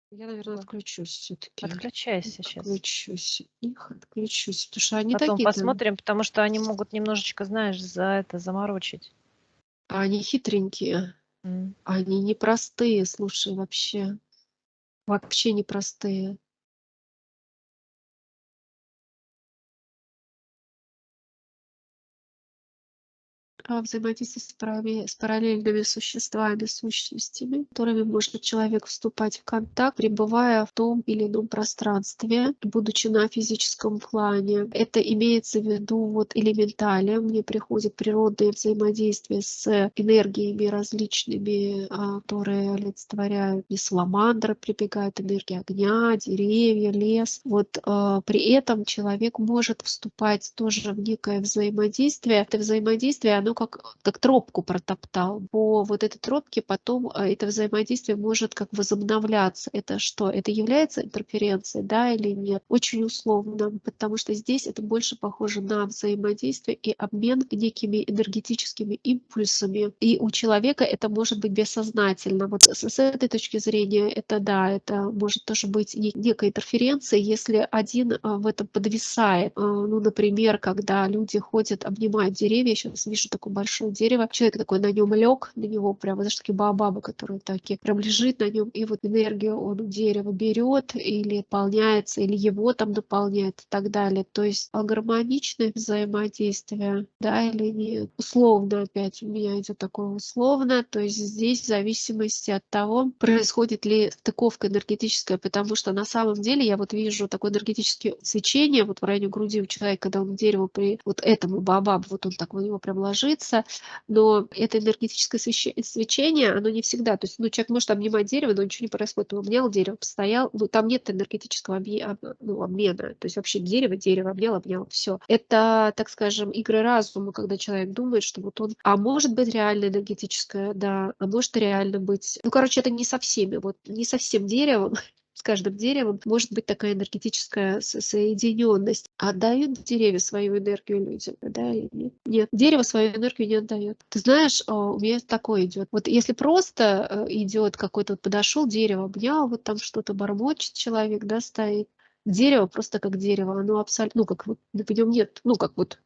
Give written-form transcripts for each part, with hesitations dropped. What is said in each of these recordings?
Я, наверное, Вот. отключусь все-таки. Отключайся сейчас. Отключусь. Их отключусь. Потому что они Потом такие-то, посмотрим, потому что они могут немножечко, знаешь, заморочить. они хитренькие. М. Они непростые, слушай, вообще. Вообще непростые. Взаимодействие с параллельными существами, сущностями, которыми может человек вступать в контакт, пребывая в том или ином пространстве, будучи на физическом плане. Это имеется в виду вот элементали. Мне приходит природное взаимодействие с энергиями различными, которые олицетворяют. И саламандра прибегает, энергия огня, деревья, лес. Вот при этом человек может вступать тоже в некое взаимодействие. Это взаимодействие, оно как тропку протоптал. По вот этой тропке потом это взаимодействие может как возобновляться. Это что? Это является интерференцией, да или нет? Очень условно, потому что здесь это больше похоже на взаимодействие и обмен некими энергетическими импульсами. И у человека это может быть бессознательно. Вот с этой точки зрения это да, это может тоже быть некая интерференция, если один в этом подвисает. Ну, например, когда люди ходят, обнимают деревья, сейчас вижу такое большое дерево, человек такой на нем лег, на него прям, знаешь, такие баобабы, которые такие, прям лежит на нем, и вот энергию он у дерева берет или наполняется, или его там наполняет и так далее. То есть гармоничное взаимодействие, да, или нет. Условно опять у меня идет такое условно, то есть здесь в зависимости от того, происходит ли стыковка энергетическая, потому что на самом деле я вот вижу такое энергетическое свечение вот в районе груди у человека, когда он к дереву при вот этому баобабу, вот он так в него прям ложится, но это энергетическое свечение, оно не всегда, то есть, ну, человек может обнимать дерево, но ничего не происходит, он обнял дерево, постоял, ну, там нет энергетического ну, обмена, то есть вообще дерево обнял, все. Это, так скажем, игры разума, когда человек думает, что вот он, а может быть реально энергетическое, да, а может реально быть, ну, короче, это не со всеми, вот не со всем деревом, с каждым деревом может быть такая энергетическая соединенность. Отдают деревья свою энергию людям, да или нет? Нет, дерево свою энергию не отдает. Ты знаешь, у меня такое идет. Вот если просто идет какой-то, вот подошел дерево, обнял, вот там что-то бормочет человек, да, стоит. Дерево просто как дерево, оно абсолютно, ну, как вот, в нем нет, ну, как вот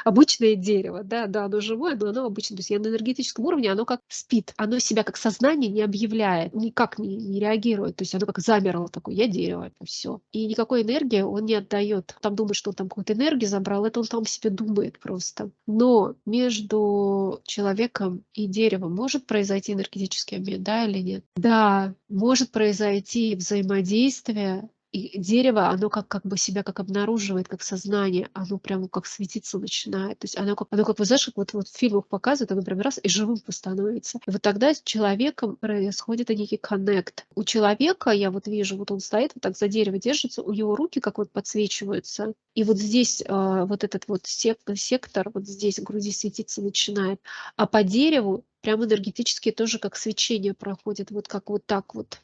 обычное дерево, да, да, оно живое, но оно обычное. То есть на энергетическом уровне оно как спит, оно себя как сознание не объявляет, никак не реагирует. То есть оно как замерло такое, я дерево, это все. И никакой энергии он не отдает. Там думает, что он там какую-то энергию забрал, это он там себе думает просто. Но между человеком и деревом может произойти энергетический обмен, да или нет? Да, может произойти взаимодействие, и дерево, оно как бы себя как обнаруживает, как сознание, оно прямо как светиться начинает. То есть оно как вы знаешь, как вот в фильмах показывают, оно прям раз и живым становится. И вот тогда с человеком происходит некий коннект. У человека, я вот вижу, вот он стоит, вот так за дерево держится, у него руки как вот подсвечиваются. И вот здесь вот этот вот сектор, вот здесь в груди светиться начинает. А по дереву прям энергетически тоже как свечение проходит, вот как вот так вот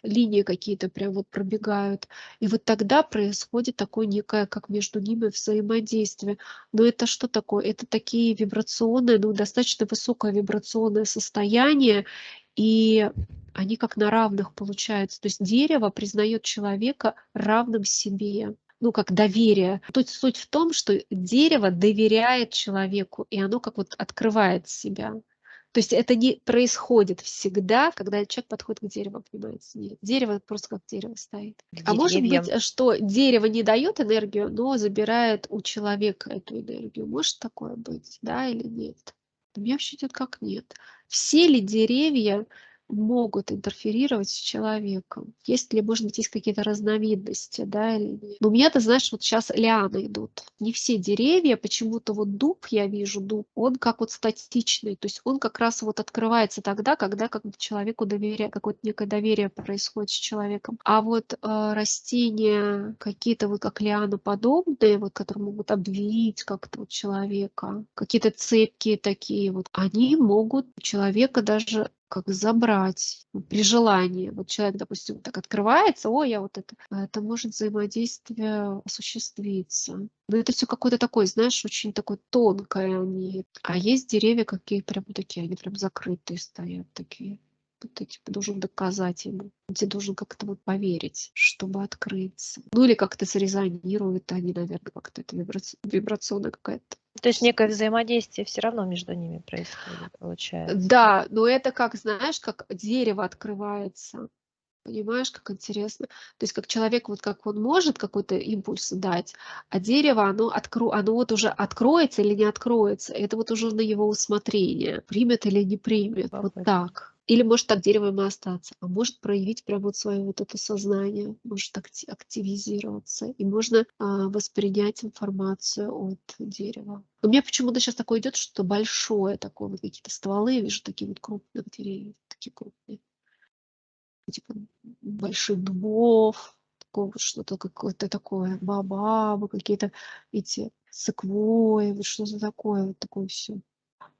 линии какие-то прям вот пробегают. И вот тогда происходит такое некое, как между ними взаимодействие. Но это что такое? Это такие вибрационные, ну, достаточно высокое вибрационное состояние, и они как на равных получаются. То есть дерево признает человека равным себе. Ну, как доверие. Тут суть в том, что дерево доверяет человеку, и оно как вот открывает себя. То есть это не происходит всегда, когда человек подходит к дереву, понимаете? Нет, дерево просто как дерево стоит. К А может быть, деревьям. что дерево не дает энергию, но забирает у человека эту энергию. Может такое быть, да или нет? У меня вообще идет как нет. Все ли деревья могут интерферировать с человеком? Есть ли, может быть, есть какие-то разновидности, да, или нет? Но у меня, ты знаешь, вот сейчас лианы идут. Не все деревья, почему-то вот дуб, я вижу дуб, он как вот статичный, то есть он как раз вот открывается тогда, когда как бы человеку доверие, какое-то некое доверие происходит с человеком. А вот растения какие-то вот как лианоподобные, вот которые могут обвить как-то вот человека, какие-то цепкие такие вот, они могут человека даже как забрать при желании. Вот человек, допустим, так открывается, о, я вот это может взаимодействие осуществиться. Но это все какое-то такое, знаешь, очень такое тонкое они. А есть деревья какие прям такие, они прям закрытые стоят такие. ты типа должен доказать ему. Тебе должен как-то вот поверить, чтобы открыться. Ну или как-то срезонируют они, наверное, как-то это вибрационная какая-то. То есть некое взаимодействие все равно между ними происходит, получается. Да, но это как, знаешь, как дерево открывается. Понимаешь, как интересно? То есть как человек, вот как он может какой-то импульс дать, а дерево, оно вот уже откроется или не откроется. Это вот уже на его усмотрение, примет или не примет. Вот Любопытно. так. Или может так деревом и остаться, а может проявить прям вот свое вот это сознание, может активизироваться, и можно воспринять информацию от дерева. У меня почему-то сейчас такое идет, что большое такое, вот какие-то стволы, я вижу такие вот крупных деревьев, такие крупные. Типа больших дубов, такого вот что-то какое-то такое, баобабы, какие-то эти секвои, вот что-то такое, вот такое все.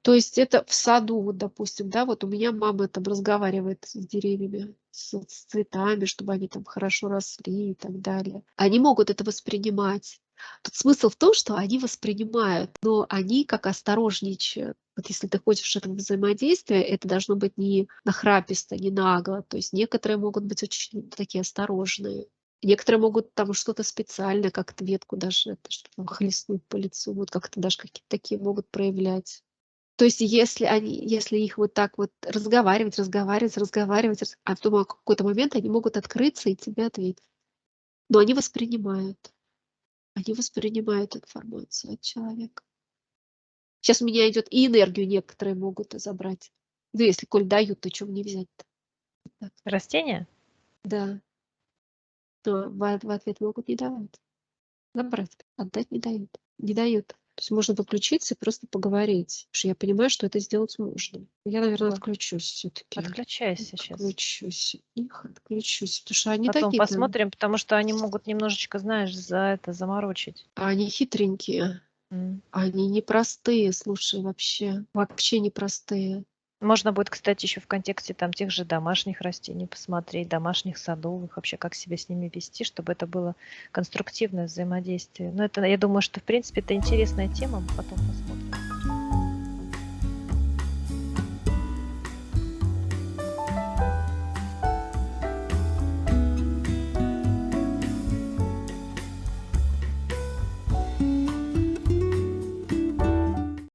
То есть это в саду, вот, допустим, да, вот у меня мама там разговаривает с деревьями, с цветами, чтобы они там хорошо росли и так далее. Они могут это воспринимать. Тут смысл в том, что они воспринимают, но они как осторожничают. Вот если ты хочешь этого взаимодействия, это должно быть не нахраписто, не нагло. То есть некоторые могут быть очень такие осторожные. Некоторые могут там что-то специально, как-то ветку даже, это, что там хлестнуть по лицу, вот как-то даже какие-то такие могут проявлять. То есть если их вот так вот разговаривать, а потом в какой-то момент они могут открыться и тебе ответить. Но они воспринимают. Они воспринимают информацию от человека. Сейчас у меня идет и энергию некоторые могут забрать. Ну, если коль дают, то чем не взять-то? Так. Растения? Да. Но в ответ могут не давать. Забрать. Отдать не дают. Не дают. То есть можно подключиться и просто поговорить. Потому что я понимаю, что это сделать можно. Я, наверное, Вот. отключусь все-таки. Отключайся сейчас. Отключусь. Их отключусь. Потому что они Потом такие прям. посмотрим, потому что они могут немножечко, знаешь, заморочить. Они хитренькие. Они непростые, слушай, вообще. Вообще непростые. Можно будет, кстати, еще в контексте там тех же домашних растений посмотреть, домашних садовых, вообще как себя с ними вести, чтобы это было конструктивное взаимодействие. Но это, я думаю, что в принципе это интересная тема, потом посмотрим.